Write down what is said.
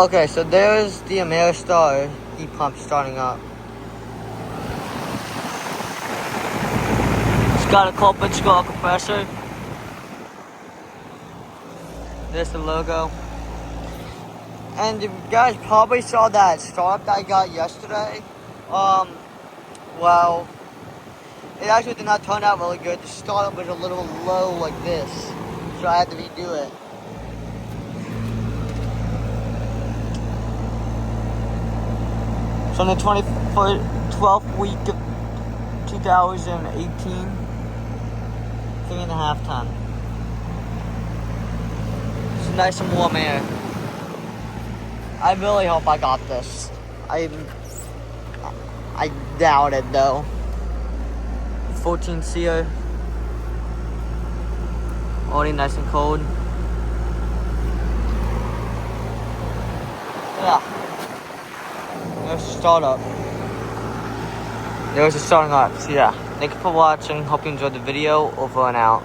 Okay, so there's the Ameristar heat pump starting up. It's got a culprit skull compressor. There's the logo. And you guys probably saw that startup that I got yesterday. Well, it actually did not turn out really good. The startup was a little low like this, so I had to redo it. So on the 12th week of 2018, 3.5 ton. It's nice and warm air. I really hope I got this. I doubt it though. 14 CO. Already nice and cold. Yeah. There's the startup. There's the starting up. So yeah. Thank you for watching. Hope you enjoyed the video. Over and out.